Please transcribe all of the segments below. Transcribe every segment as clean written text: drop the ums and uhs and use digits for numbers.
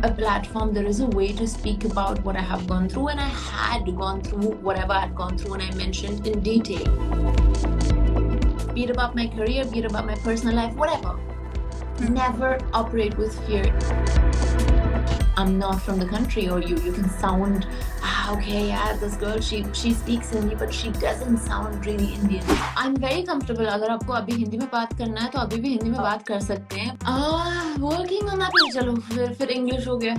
a platform, there is a way to speak about what I have gone through, and I had gone through whatever I had gone through, and I mentioned in detail. Be it about my career, be it about my personal life, whatever. Never operate with fear. I'm not from the country, or you can sound, okay, yeah, this girl, she speaks Hindi, but she doesn't sound really Indian. I'm very comfortable. अगर आपको अभी हिंदी में बात करना है तो अभी भी हिंदी में बात कर सकते हैं. Working on that, चलो फिर इंग्लिश हो गया.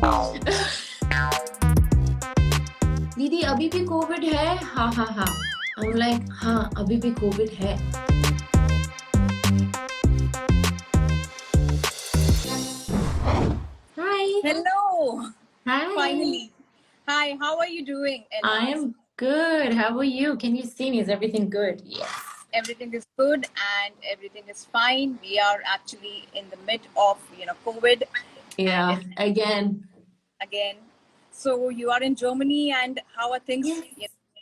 दीदी अभी भी कोविड है? हाँ. I'm like, हाँ अभी भी कोविड है. Hi. Hello. Hi. Finally. Hi, how are you doing, Elnaaz? I am good. How are you? Can you see me? Is everything good? Yes. Everything is good and everything is fine. We are actually in the mid of, COVID. Yeah, again. So you are in Germany, and how are things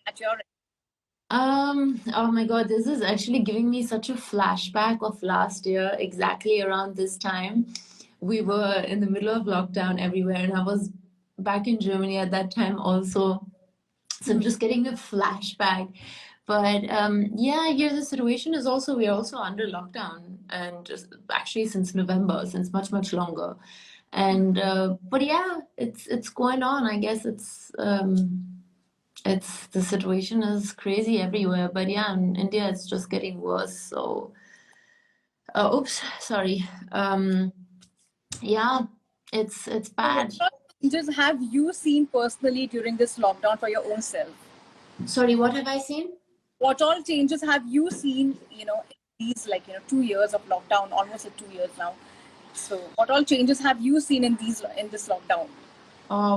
at your end? Oh my God, this is actually giving me such a flashback of last year, exactly around this time. We were in the middle of lockdown everywhere, and I was back in Germany at that time also. So I'm just getting a flashback. But here the situation is also, we're also under lockdown, and just actually since November, since much longer. And but yeah, it's going on. I guess it's the situation is crazy everywhere. But yeah, in India it's just getting worse. So oops, sorry. Yeah, it's bad. What changes have you seen personally during this lockdown for your own self? Sorry, what have I seen? What all changes have you seen, in these 2 years of lockdown, almost 2 years now? So what all changes have you seen in this lockdown?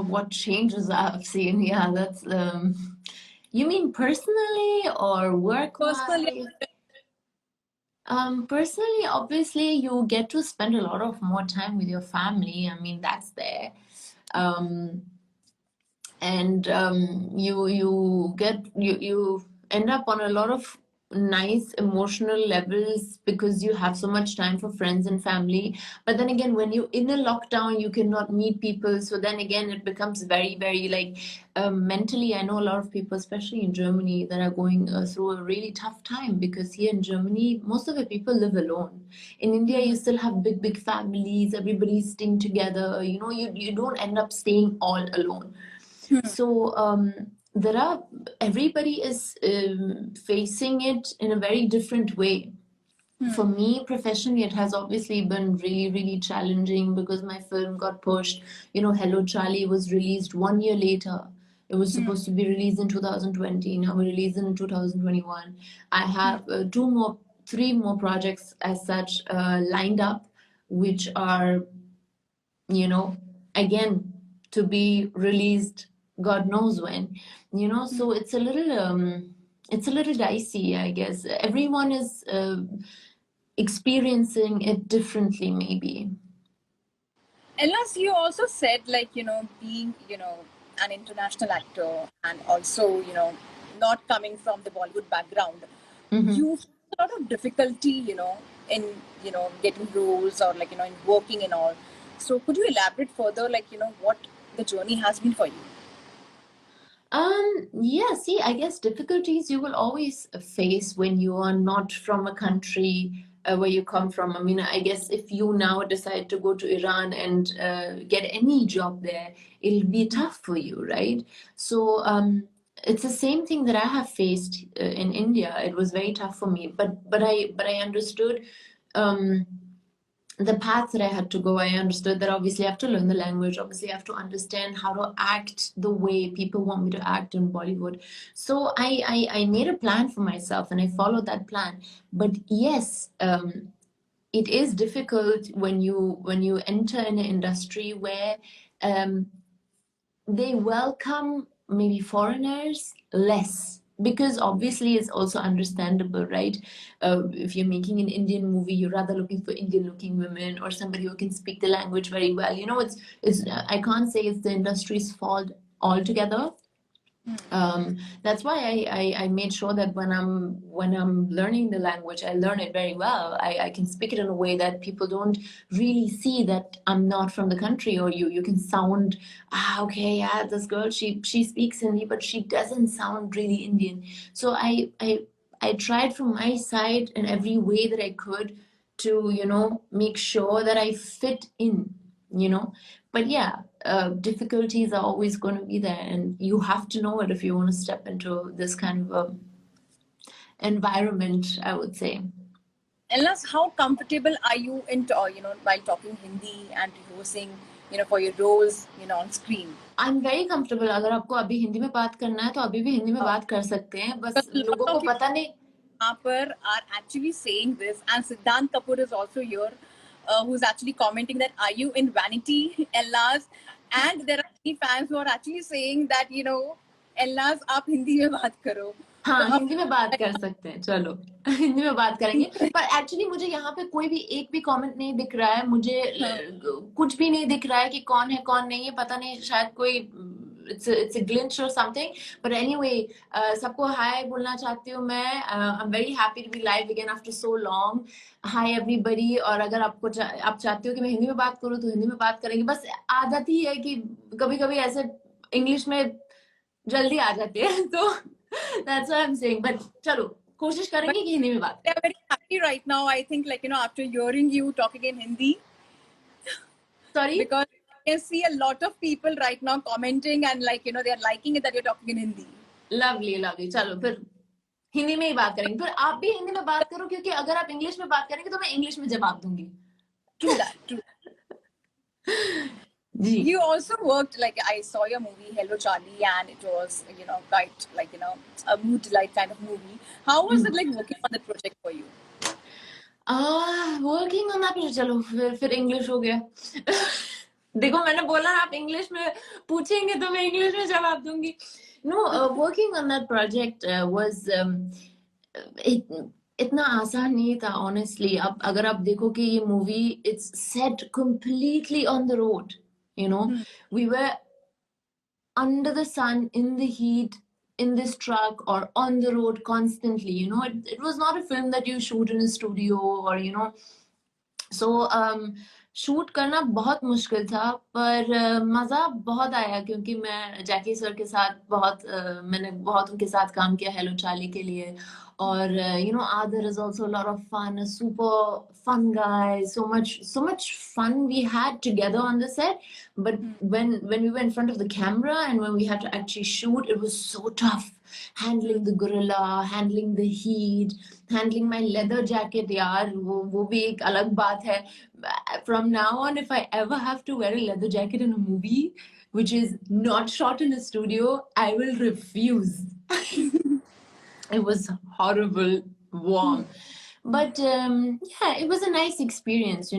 What changes I've seen? Yeah, that's you mean personally or work-wise? Personally, obviously, you get to spend a lot of more time with your family. I mean, that's there. You end up on a lot of nice emotional levels because you have so much time for friends and family. But then again, when you're in a lockdown, you cannot meet people. So then again, it becomes very, very mentally. I know a lot of people, especially in Germany, that are going through a really tough time, because here in Germany, most of the people live alone. In India, you still have big families. Everybody's staying together. You don't end up staying all alone. So everybody is facing it in a very different way. For me, professionally, it has obviously been really, really challenging because my film got pushed. Hello Charlie was released 1 year later. It was supposed to be released in 2020. Now we're releasing in 2021. I have 3 more projects as such lined up, which are, again, to be released God knows when, so it's a little dicey, I guess. Everyone is experiencing it differently, maybe. Elnaaz, you also said being, an international actor and also, not coming from the Bollywood background, you face a lot of difficulty, in, getting roles or in working and all. So could you elaborate further, what the journey has been for you? See, I guess difficulties you will always face when you are not from a country where you come from. I mean, I guess if you now decide to go to Iran and get any job there, it'll be tough for you, right? So it's the same thing that I have faced in India. It was very tough for me, but I understood the path that I had to go. I understood that obviously I have to learn the language. Obviously, I have to understand how to act the way people want me to act in Bollywood. So I made a plan for myself and I followed that plan. But yes, it is difficult when you enter in an industry where they welcome maybe foreigners less. Because obviously it's also understandable, right? If you're making an Indian movie, you're rather looking for Indian-looking women or somebody who can speak the language very well. It's I can't say it's the industry's fault altogether, That's why I made sure that when I'm learning the language, I learn it very well. I can speak it in a way that people don't really see that I'm not from the country, or you can sound okay, yeah, this girl, she speaks Hindi, but she doesn't sound really Indian. So I tried from my side in every way that I could to make sure that I fit in. But yeah, difficulties are always going to be there, and you have to know it if you want to step into this kind of environment, I would say. Elnaaz, how comfortable are you while talking Hindi and rehearsing, for your roles, on screen? I'm very comfortable. अगर आपको अभी हिंदी में बात करना है तो अभी भी हिंदी में बात कर सकते हैं, बस लोगों को पता नहीं. Are actually saying this, and Siddhant Kapoor is also here, who's actually commenting that, are you in vanity, Elnaaz? And there are many fans who are actually saying that, Elnaaz, आप हिंदी में बात करो. हाँ, हिंदी में बात कर सकते हैं, चलो हिंदी में बात करेंगे. पर एक्चुअली मुझे यहाँ पे कोई भी एक भी कमेंट नहीं दिख रहा है, मुझे कुछ भी नहीं दिख रहा है कि कौन है कौन नहीं है, पता नहीं, शायद कोई it's a glitch or something. But anyway, सबको हाय बोलना चाहती हूँ मैं. I'm very happy to be live again after so long. Hi everybody. और अगर आप चाहते हो कि मैं हिंदी में बात करूँ तो हिंदी में बात करेंगे. बस आदत ही है कि कभी-कभी ऐसे इंग्लिश में जल्दी आ जाती है, तो that's what I'm saying. But चलो कोशिश करेंगे कि हिंदी में बात. They are very happy right now, I think, after hearing you talking in Hindi. Sorry? Because I see a lot of people right now commenting and they are liking it that you're talking in Hindi. Lovely. चलो फिर हिंदी में ही बात करेंगे. फिर आप भी हिंदी में बात करो, क्योंकि अगर आप इंग्लिश में बात करेंगे तो मैं इंग्लिश में जवाब दूंगी. True that. You also worked, I saw your movie Hello Charlie, and it was quite a mood light kind of movie. How was it working on that project for you? Working on that project, चलो फिर English हो गया. देखो मैंने बोला आप English में पूछेंगे तो मैं इंग्लिश में जवाब दूंगी. No, working on that project was इतना आसान नहीं था, honestly. अब अगर आप देखो कि ये movie, it's set completely on the road. We were under the sun, in the heat, in this truck or on the road constantly. It was not a film that you shoot in a studio or so shoot करना बहुत मुश्किल था, पर मज़ा बहुत आया, क्योंकि मैं जैकी सर के साथ मैंने बहुत उनके साथ काम किया हेलो चार्ली के लिए. और Adar is also a lot of fun, a super fun guy, so much fun we had together on the set. But when we were in front of the camera and when we had to actually shoot, it was so tough. Handling the gorilla, handling the heat, handling my leather jacket, यार वो भी एक अलग बात है. From now on, if I ever have to wear a leather jacket in a movie which is not shot in a studio, I will refuse. It was horrible, warm. But yeah, it was a nice experience,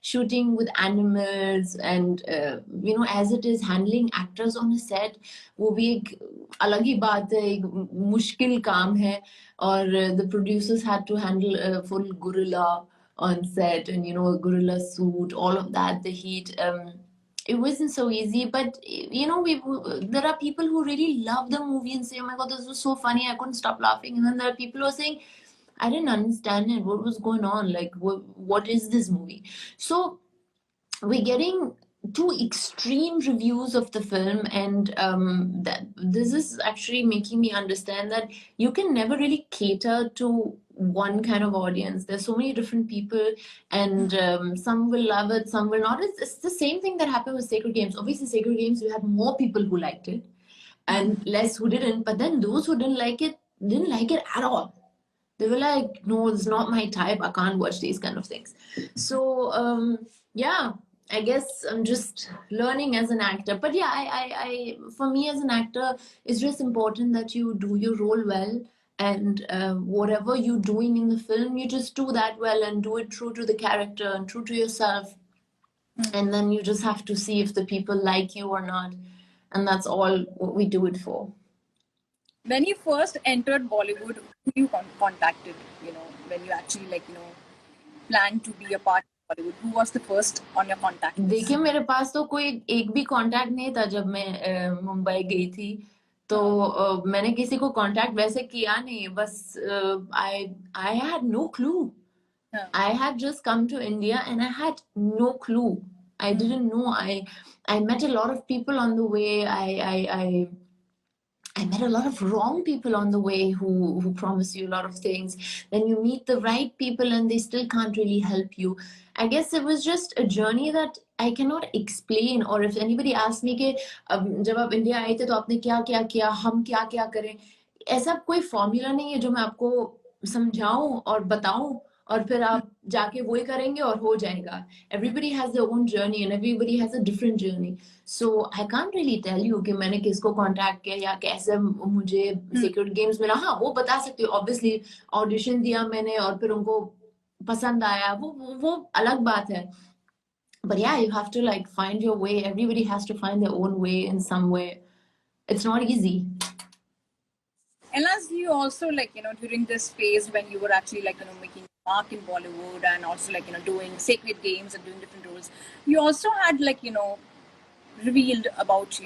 shooting with animals and, as it is, handling actors on a set, वो भी एक अलग ही बात है, एक मुश्किल काम है. और the producers had to handle a full gorilla on set and, a gorilla suit, all of that, the heat. It wasn't so easy, but there are people who really love the movie and say, oh my God, this was so funny, I couldn't stop laughing. And then there are people who are saying, I didn't understand it. What was going on? What is this movie? So we're getting two extreme reviews of the film, and this is actually making me understand that you can never really cater to one kind of audience. There's so many different people, and some will love it, some will not. It's the same thing that happened with Sacred Games. Obviously, Sacred Games, we had more people who liked it and less who didn't. But then those who didn't like it at all. They were like, no, it's not my type. I can't watch these kind of things. So, yeah, I guess I'm just learning as an actor. But yeah, I for me as an actor, it's just important that you do your role well. And whatever you're doing in the film, you just do that well and do it true to the character and true to yourself. And then you just have to see if the people like you or not. And that's all what we do it for. When you first entered Bollywood, who you contacted, when you actually planned to be a part of Bollywood? Who was the first on your contact list? देखिए मेरे पास तो कोई एक भी contact नहीं था जब मैं मुंबई गई थी. तो मैंने किसी को कांटेक्ट वैसे किया नहीं, बस I had no clue. I had just come to India and I had no clue. I didn't know. I met a lot of people on the way. I met a lot of wrong people on the way who promise you a lot of things. Then you meet the right people and they still can't really help you. I guess it was just a journey that I cannot explain. Or if anybody asks me कि जब आप India आए थे तो आपने क्या क्या किया, हम क्या क्या करें, ऐसा कोई फॉर्मूला नहीं है जो मैं आपको समझाऊं और बताऊं और फिर आप जाके वही करेंगे और हो जाएगा. Everybody has their own journey and everybody has a different journey. So I can't really tell you कि मैंने किसको कांटेक्ट किया या कैसे मुझे सीक्रेट गेम्स मिला. हाँ, वो बता सकती हूँ. ऑब्वियसली ऑडिशन दिया मैंने और फिर उनको पसंद आया, वो अलग बात है. But yeah, you have to like find your way. Everybody has to find their own way in some way. It's not easy. Elnaaz, you also during this phase when you were actually making a mark in Bollywood and also doing sacred games and doing different roles, you also had revealed about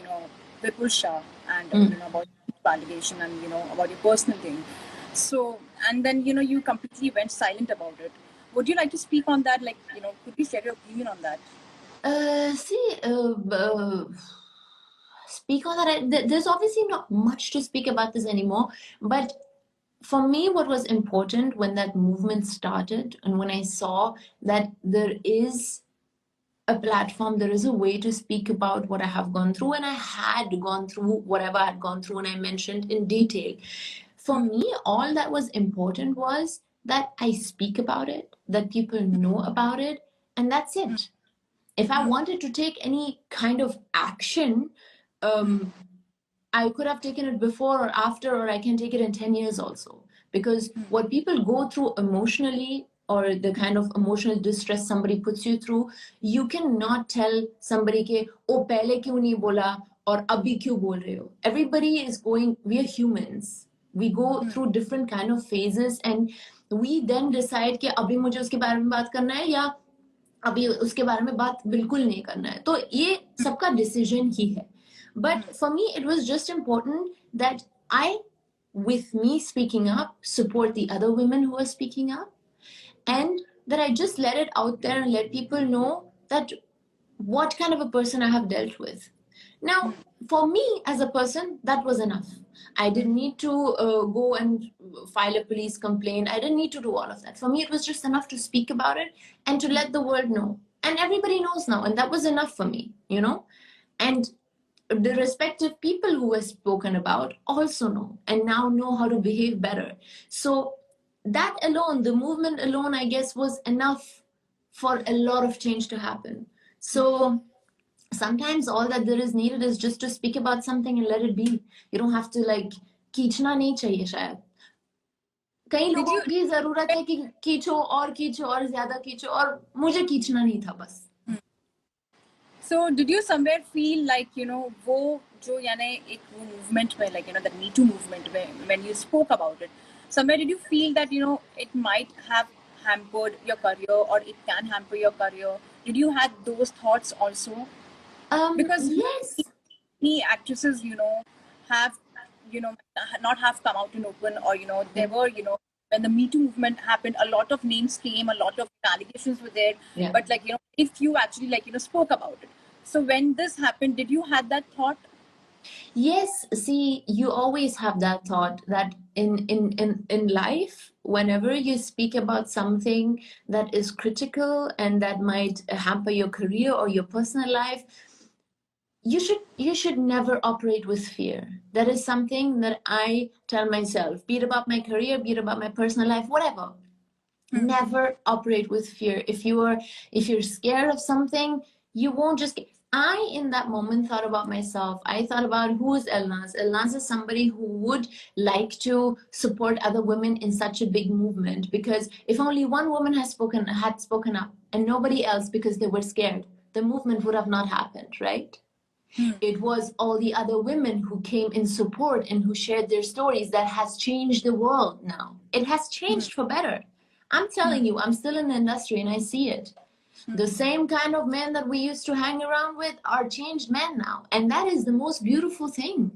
Vipul Shah and about allegation and about your personal thing. So and then you completely went silent about it. Would you like to speak on that? Could you share your opinion on that? Speak on that. There's obviously not much to speak about this anymore, but for me, what was important when that movement started and when I saw that there is a platform, there is a way to speak about what I have gone through, and I had gone through whatever I had gone through, and I mentioned in detail. For me, all that was important was that I speak about it, that people know about it, and that's it. If I wanted to take any kind of action, I could have taken it before or after, or I can take it in 10 years also. Because what people go through emotionally, or the kind of emotional distress somebody puts you through, you cannot tell somebody ke, oh, pehle kyun nahi bola, or abhi kyun bol rahe ho. Everybody is going, we are humans. We go through different kind of phases, and we then decide कि अभी मुझे उसके बारे में बात करना है या अभी उसके बारे में बात बिल्कुल नहीं करना है. तो ये सबका डिसीजन ही है. But for me, it was just important that I, with me speaking up, support the other women who are speaking up, and that I just let it out there and let people know that what kind of a person I have dealt with. Now, for me as a person, that was enough. I didn't need to go and file a police complaint. I didn't need to do all of that. For me, it was just enough to speak about it and to let the world know. And everybody knows now, and that was enough for me, And the respective people who were spoken about also know and now know how to behave better. So that alone, the movement alone, I guess, was enough for a lot of change to happen. So sometimes all that there is needed is just to speak about something and let it be. You don't have to खींचना नहीं चाहिए शायद. कई लोगों की जरूरत है कि खींचो और ज्यादा खींचो, और मुझे खींचना नहीं था बस. So did you somewhere feel वो जो एक movement में that MeToo movement when you spoke about it, somewhere did you feel that it might have hampered your career or it can hamper your career? Did you have those thoughts also? Because yes, many actresses have not have come out in open, or they were when the MeToo movement happened, a lot of names came, a lot of allegations were there, but if you actually spoke about it. So when this happened, did you have that thought? Yes, see, you always have that thought that in life, whenever you speak about something that is critical and that might hamper your career or your personal life, you should never operate with fear. That is something that I tell myself, be it about my career, be it about my personal life, whatever. Never operate with fear. If you're scared of something, you won't just get. I, in that moment, thought about myself. I thought about who is Elnaaz. Elnaaz is somebody who would like to support other women in such a big movement, because if only one woman had spoken up and nobody else because they were scared, the movement would have not happened, right? It was all the other women who came in support and who shared their stories that has changed the world now. It has changed for better. I'm telling you, I'm still in the industry and I see it. The same kind of men that we used to hang around with are changed men now. And that is the most beautiful thing.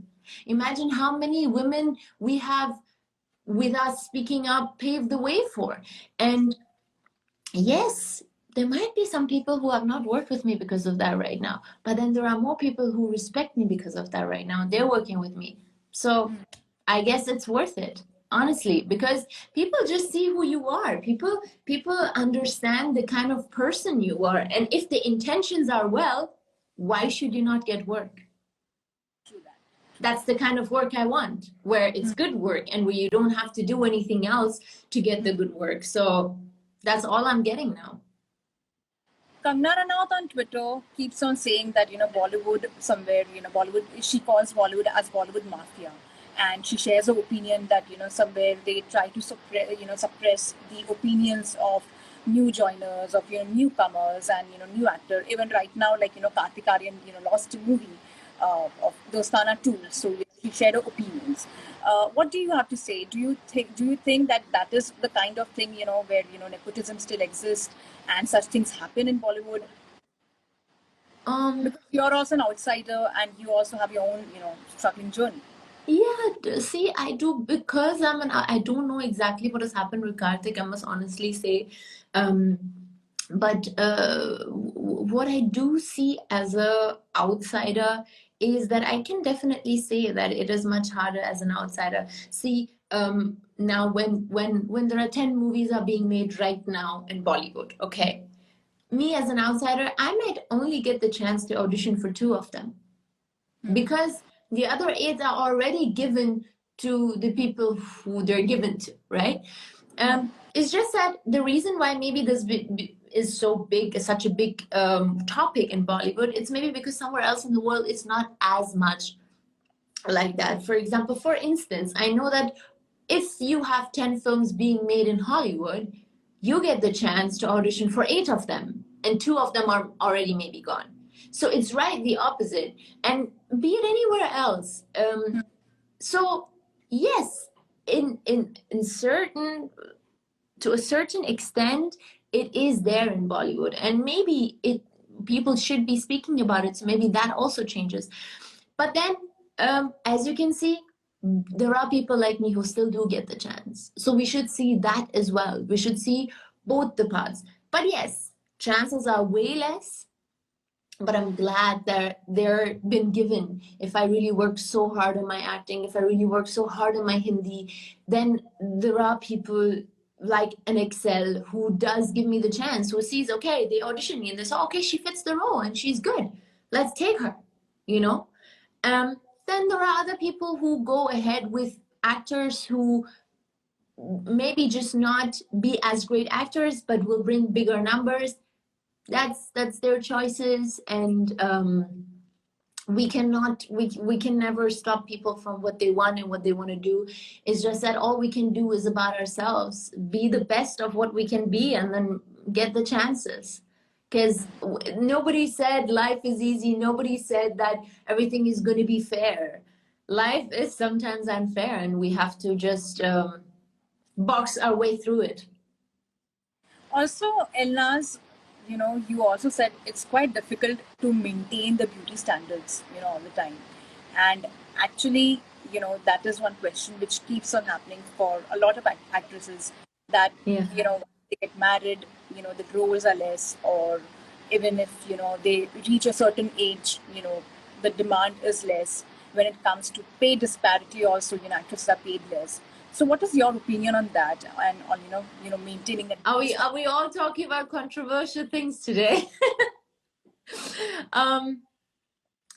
Imagine how many women we have with us speaking up, paved the way for. And yes, there might be some people who have not worked with me because of that right now, but then there are more people who respect me because of that right now, and they're working with me. So I guess it's worth it, honestly, because people just see who you are. People understand the kind of person you are, and if the intentions are well, why should you not get work? That's the kind of work I want, where it's good work and where you don't have to do anything else to get the good work. So that's all I'm getting now. Kangana Rnauat on Twitter keeps on saying that, Bollywood somewhere, Bollywood, she calls Bollywood as Bollywood mafia. And she shares her opinion that, somewhere they try to suppress the opinions of new joiners, of, newcomers and, new actor. Even right now, like, Kartik Aaryan, lost a movie of Dostana 2. So she shared her opinions. What do you have to say? Do you think that is the kind of thing, where, nepotism still exists and such things happen in Bollywood? Because you're also an outsider and you also have your own, struggling journey. Yeah, see, I do, because I don't know exactly what has happened with Kartik, I must honestly say. But what I do see as a outsider is that I can definitely say that it is much harder as an outsider. See, now when there are 10 movies are being made right now in Bollywood, okay? Me as an outsider, I might only get the chance to audition for 2 of them. Because the other 8 are already given to the people who they're given to, right? It's just that the reason why maybe this is so big, such a big topic in Bollywood, it's maybe because somewhere else in the world it's not as much like that. For example, for instance, I know that if you have 10 films being made in Hollywood, you get the chance to audition for 8 of them, and 2 of them are already maybe gone. So it's right the opposite, and be it anywhere else. So yes, in certain, to a certain extent, it is there in Bollywood, and maybe people should be speaking about it. So maybe that also changes. But then, as you can see, there are people like me who still do get the chance. So we should see that as well. We should see both the parts. But yes, chances are way less. But I'm glad that they're been given. If I really work so hard on my acting, if I really work so hard on my Hindi, then there are people like an Excel who does give me the chance, who sees, okay, they audition me and they say, okay, she fits the role and she's good. Let's take her, you know? Then there are other people who go ahead with actors who maybe just not be as great actors, but will bring bigger numbers. That's their choices, and we can never stop people from what they want and what they want to do. It's just that all we can do is about ourselves, be the best of what we can be, and then get the chances. Because nobody said life is easy. Nobody said that everything is going to be fair. Life is sometimes unfair, and we have to just box our way through it. Also, Elnaaz, you also said it's quite difficult to maintain the beauty standards, all the time. And actually, that is one question which keeps on happening for a lot of actresses, that, Yeah. They get married, the roles are less, or even if, they reach a certain age, the demand is less. When it comes to pay disparity also, actresses are paid less. So what is your opinion on that, and on maintaining that? Are we all talking about controversial things today?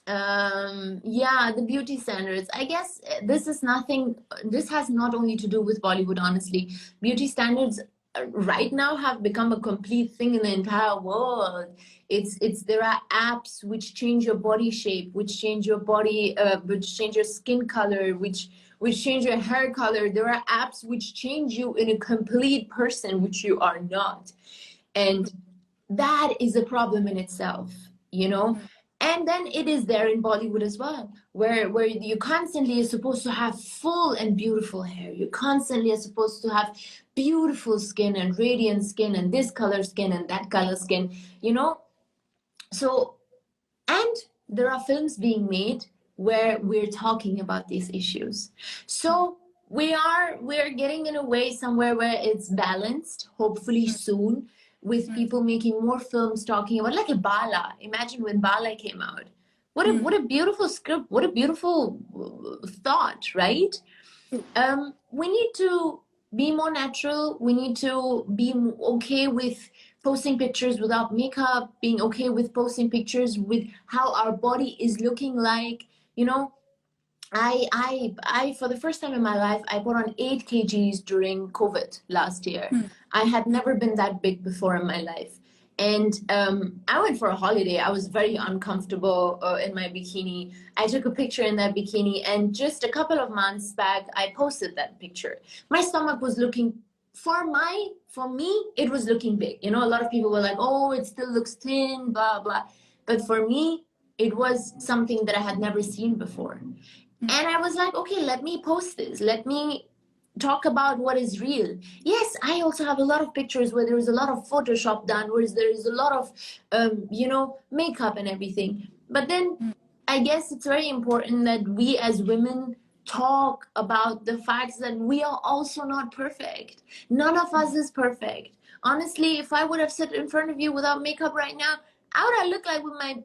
Yeah, the beauty standards. I guess this has not only to do with Bollywood, honestly. Beauty standards right now have become a complete thing in the entire world. There are apps which change your body shape, which change your body, which change your skin color, which change your hair color. There are apps which change you in a complete person, which you are not. And that is a problem in itself, And then it is there in Bollywood as well, where you constantly are supposed to have full and beautiful hair. You constantly are supposed to have beautiful skin and radiant skin and this color skin and that color skin, So, and there are films being made where we're talking about these issues. So we're getting in a way somewhere where it's balanced, hopefully soon, with people making more films talking about, like a Bala. Imagine when Bala came out. What a beautiful script, what a beautiful thought, right? We need to be more natural. We need to be okay with posting pictures without makeup, being okay with posting pictures with how our body is looking like. You know, I for the first time in my life, I put on 8 kgs during COVID last year. I had never been that big before in my life. And I went for a holiday. I was very uncomfortable in my bikini. I took a picture in that bikini, and just a couple of months back, I posted that picture. My stomach was looking, for me, it was looking big. You know, a lot of people were like, oh, it still looks thin, blah, blah. But for me, it was something that I had never seen before. And I was like, okay, let me post this. Let me talk about what is real. Yes, I also have a lot of pictures where there is a lot of Photoshop done, where there is a lot of, makeup and everything. But then I guess it's very important that we as women talk about the facts that we are also not perfect. None of us is perfect. Honestly, if I would have sat in front of you without makeup right now, how would I look like with my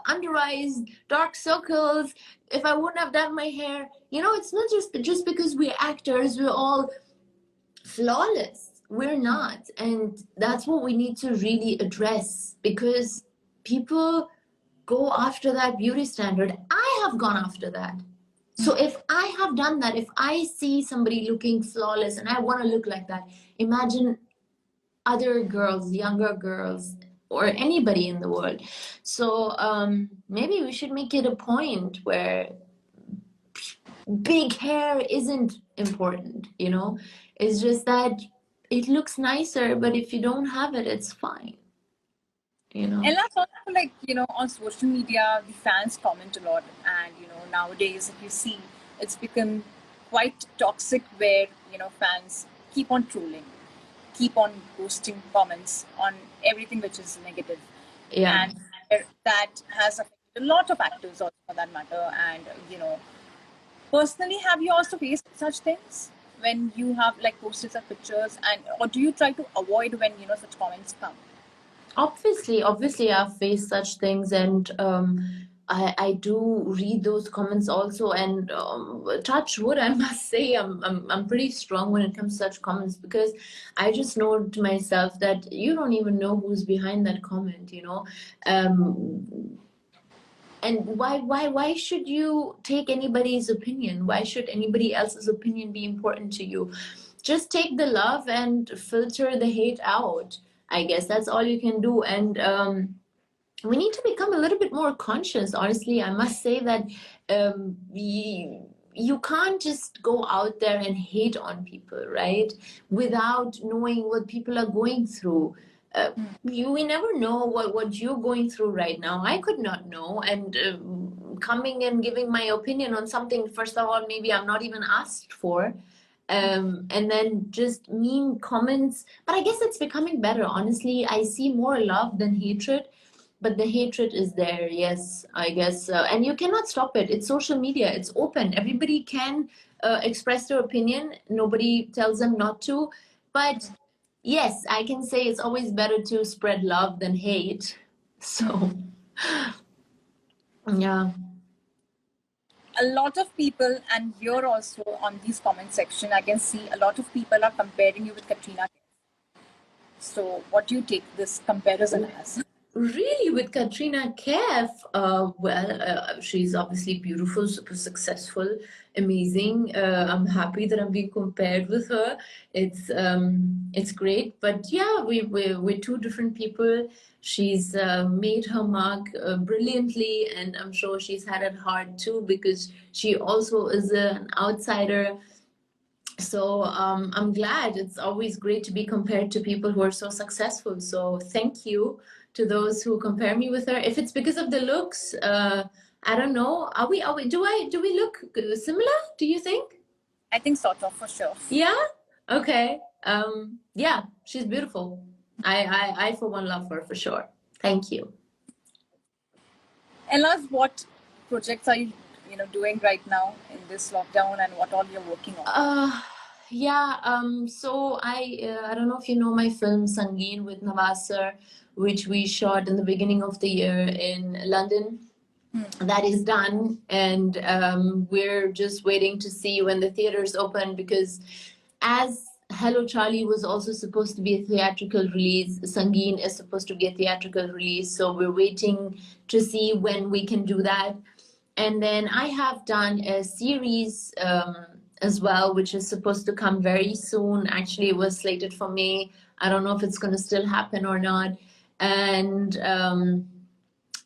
under eyes, dark circles, if I wouldn't have done my hair? You know, it's not just because we're actors, we're all flawless. We're not. And that's what we need to really address, because people go after that beauty standard. I have gone after that. So if I have done that, if I see somebody looking flawless and I want to look like that, imagine other girls, younger girls, or anybody in the world. So maybe we should make it a point where big hair isn't important, you know? It's just that it looks nicer, but if you don't have it, it's fine. You know? And that's also, like, on social media, the fans comment a lot. And, nowadays, if you see, it's become quite toxic where, fans keep on trolling, keep on posting comments on everything which is negative. Yeah. And that has affected a lot of actors also, for that matter. And, personally, have you also faced such things when you have, like, posted such pictures? And or do you try to avoid when, such comments come? Obviously, I've faced such things, and I do read those comments also. And touch wood, I must say, I'm pretty strong when it comes to such comments, because I just know to myself that you don't even know who's behind that comment, you know. And why should you take anybody's opinion? Why should anybody else's opinion be important to you? Just take the love and filter the hate out. I guess that's all you can do. And we need to become a little bit more conscious. Honestly, I must say that you can't just go out there and hate on people, right? Without knowing what people are going through. We never know what you're going through right now. I could not know. And coming and giving my opinion on something, first of all, maybe I'm not even asked for. And then just mean comments. But I guess it's becoming better. Honestly, I see more love than hatred. But the hatred is there, yes, I guess. And you cannot stop it. It's social media. It's open. Everybody can express their opinion. Nobody tells them not to. But yes, I can say it's always better to spread love than hate. So, yeah. A lot of people, and you're also on these comment section, I can see a lot of people are comparing you with Katrina Kaif. So what do you take this comparison as? Really, with Katrina Kaif, she's obviously beautiful, super successful, amazing. I'm happy that I'm being compared with her. It's great. But yeah, we're two different people. She's made her mark brilliantly, and I'm sure she's had it hard too, because she also is an outsider. So I'm glad. It's always great to be compared to people who are so successful. So thank you to those who compare me with her. If it's because of the looks, I don't know. Are we? Do we look similar? Do you think? I think sort of, for sure. Yeah. Okay. Yeah, she's beautiful. I for one love her for sure. Thank you. Elnaaz, what projects are you doing right now in this lockdown, and what all you're working on? So I don't know if you know my film Sangeet with Nawaz sir, which we shot in the beginning of the year in London. That is done, and we're just waiting to see when the theaters open, because as Hello Charlie was also supposed to be a theatrical release, Sangeet is supposed to be a theatrical release, so we're waiting to see when we can do that. And then I have done a series as well, which is supposed to come very soon. Actually, it was slated for May. I don't know if it's going to still happen or not. And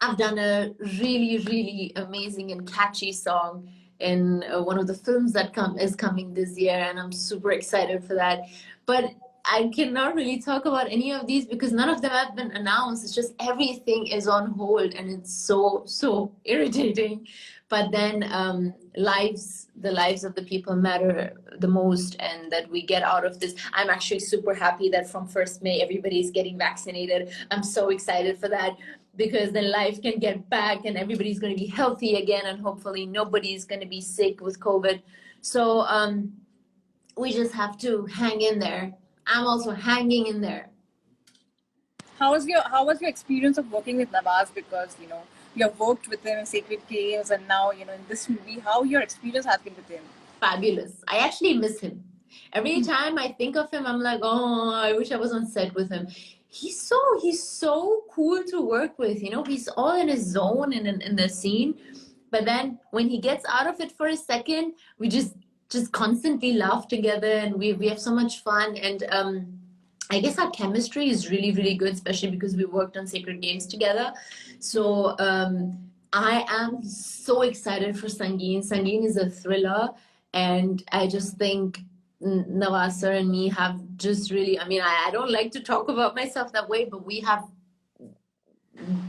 I've done a really, really amazing and catchy song in one of the films that is coming this year, and I'm super excited for that. But I cannot really talk about any of these because none of them have been announced. It's just everything is on hold, and it's so irritating. But then the lives of the people matter the most, and that we get out of this. I'm actually super happy that from 1st May everybody's getting vaccinated. I'm so excited for that, because then life can get back and everybody's going to be healthy again, and hopefully nobody's going to be sick with COVID. So we just have to hang in there. I'm also hanging in there. How was your experience of working with Nawaz? Because you have worked with him in Sacred Games, and now in this movie. How your experience has been with him? Fabulous. I actually miss him. Every time I think of him, I'm like, oh, I wish I was on set with him. He's so cool to work with. He's all in his zone and in the scene. But then when he gets out of it for a second, we just constantly laugh together, and we have so much fun. And I guess our chemistry is really, really good, especially because we worked on Sacred Games together. So I am so excited for Sangeet. Sangeet is a thriller, and I just think Nawaz sir and me have just really, I don't like to talk about myself that way, but we have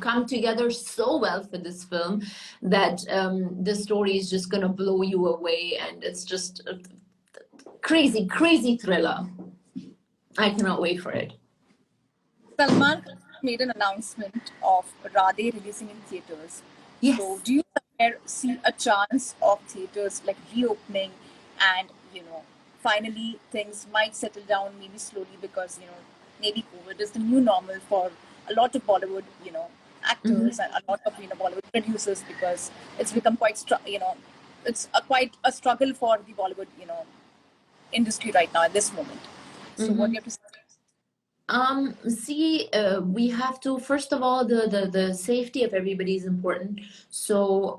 come together so well for this film that the story is just going to blow you away, and it's just a crazy, crazy thriller. I cannot wait for it. Salman made an announcement of Radhe releasing in theaters. Yes. So do you see a chance of theaters like reopening, and finally things might settle down, maybe slowly, because maybe COVID is the new normal for a lot of Bollywood actors and a lot of Bollywood producers, because it's become quite it's quite a struggle for the Bollywood industry right now at this moment. So what do you have to say? We have to, first of all, the safety of everybody is important. So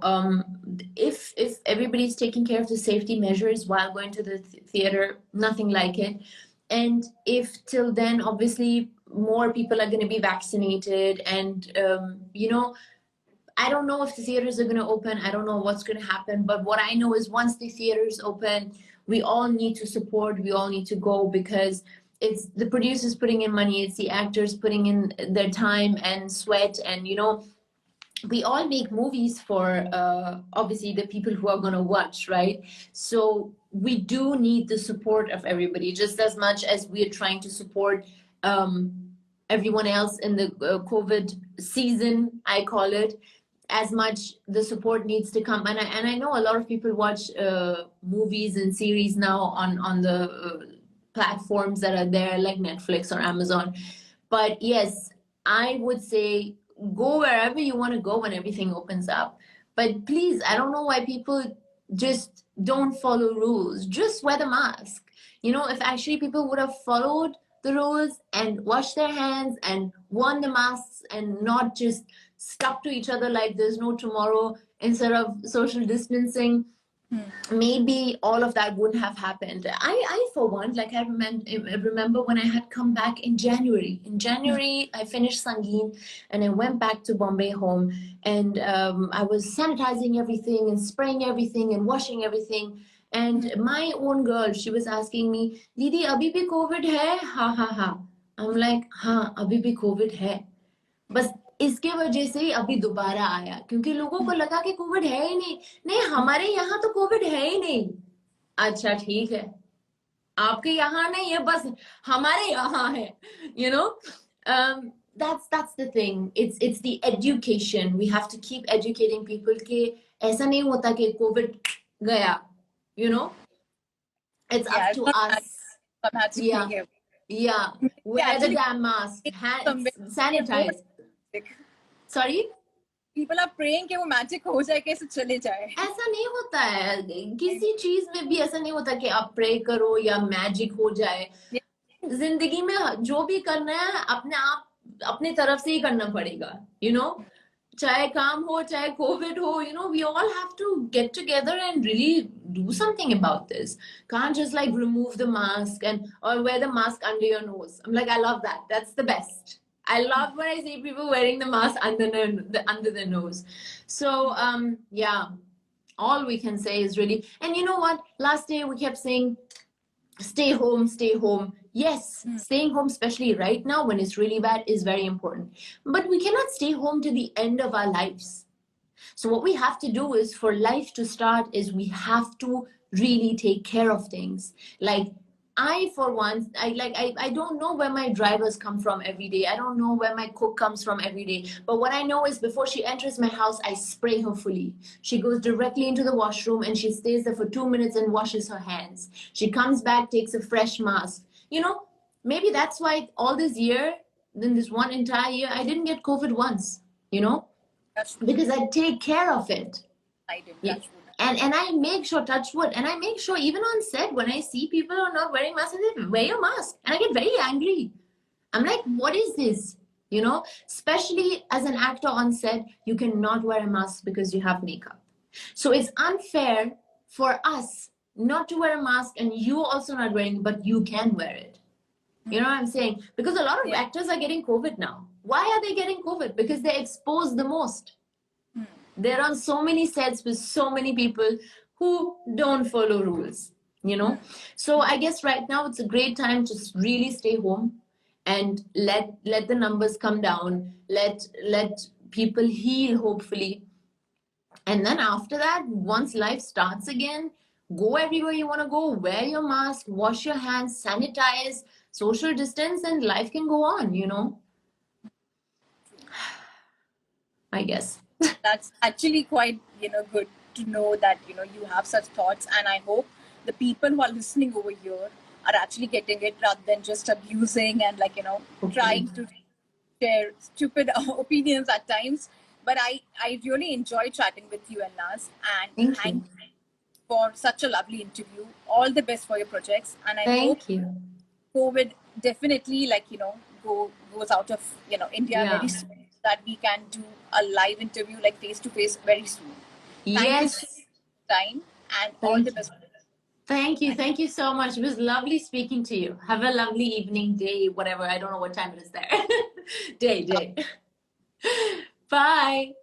if everybody's taking care of the safety measures while going to the theater, nothing like it. And if till then, obviously, more people are going to be vaccinated, and I don't know if the theaters are going to open. I don't know what's going to happen. But what I know is once the theaters open, we all need to support. We all need to go, because it's the producers putting in money. It's the actors putting in their time and sweat. And, we all make movies for, obviously, the people who are going to watch, right? So we do need the support of everybody, just as much as we're trying to support everyone else in the COVID season, I call it. As much the support needs to come, and I know a lot of people watch movies and series now on the platforms that are there, like Netflix or Amazon. But yes, I would say go wherever you want to go when everything opens up. But please, I don't know why people just don't follow rules. Just wear the mask. If actually people would have followed the rules and washed their hands and worn the masks and not just stuck to each other like there's no tomorrow instead of social distancing, maybe all of that wouldn't have happened. I for one, I remember when I had come back in January. In January, I finished Sangeet and I went back to Bombay home, and I was sanitizing everything and spraying everything and washing everything. And my own girl, she was asking me, Didi, abhi bhi COVID hai? Ha ha ha. I'm like, हाँ अभी भी Covid है, बस इसके वजह से अभी दोबारा आया, क्योंकि लोगों को लगा कि कोविड है ही नहीं हमारे यहाँ तो कोविड है ही नहीं. अच्छा ठीक है, आपके यहाँ नहीं है, बस हमारे यहाँ है. That's the thing. It's the education. We have to keep educating people कि ऐसा नहीं होता कि कोविड गया, you know, it's up it's to not us. magic Yeah, नहीं है. yeah, wear the damn mask, sanitize. Sorry, people are praying कि वो magic हो जाए, कैसे चले जाए. ऐसा नहीं होता है, किसी चीज में भी ऐसा नहीं होता कि आप प्रे करो या मैजिक हो जाए. जिंदगी में जो भी करना है अपने आप अपने तरफ से ही करना पड़ेगा, you know, चाहे काम हो चाहे कोविड हो, you know, we all have to get together and really do something about this. Can't just like remove the mask and or wear the mask under your nose. I'm like, I love that. That's the best. I love when I see people wearing the mask under their nose. So yeah, all we can say is really, and you know what, last day we kept saying stay home, stay home. Yes, staying home, especially right now when it's really bad, is very important. But we cannot stay home to the end of our lives. So what we have to do is, for life to start, is we have to really take care of things. Like I, for one, I don't know where my drivers come from every day. I don't know where my cook comes from every day. But what I know is before she enters my house, I spray her fully. She goes directly into the washroom and she stays there for 2 minutes and washes her hands. She comes back, takes a fresh mask. You know, maybe that's why all this year, then this one entire year, I didn't get COVID once, you know, because I take care of it. I did. Yeah. And I make sure, touch wood, and I make sure even on set when I see people are not wearing masks, I say, wear your mask. And I get very angry. I'm like, what is this? You know, especially as an actor on set, you cannot wear a mask because you have makeup. So it's unfair for us not to wear a mask and you also not wearing it, but you can wear it. You know what I'm saying? Because a lot of actors are getting COVID now. Why are they getting COVID? Because they're exposed the most. They're on so many sets with so many people who don't follow rules, you know. So I guess right now it's a great time to really stay home and let the numbers come down. Let people heal, hopefully. And then after that, once life starts again, go everywhere you want to go, wear your mask, wash your hands, sanitize, social distance, and life can go on, you know. I guess. That's actually quite, good to know that, you have such thoughts. And I hope the people who are listening over here are actually getting it rather than just abusing and trying to share stupid opinions at times. But I really enjoyed chatting with you, Elnaaz, and thank you for such a lovely interview. All the best for your projects. And I hope COVID definitely goes out of India very soon, that we can do a live interview like face to face very soon. Thank you so much for your time and all the best. Thank you so much. It was lovely speaking to you. Have a lovely evening, day, whatever. I don't know what time it is there. Day. Bye.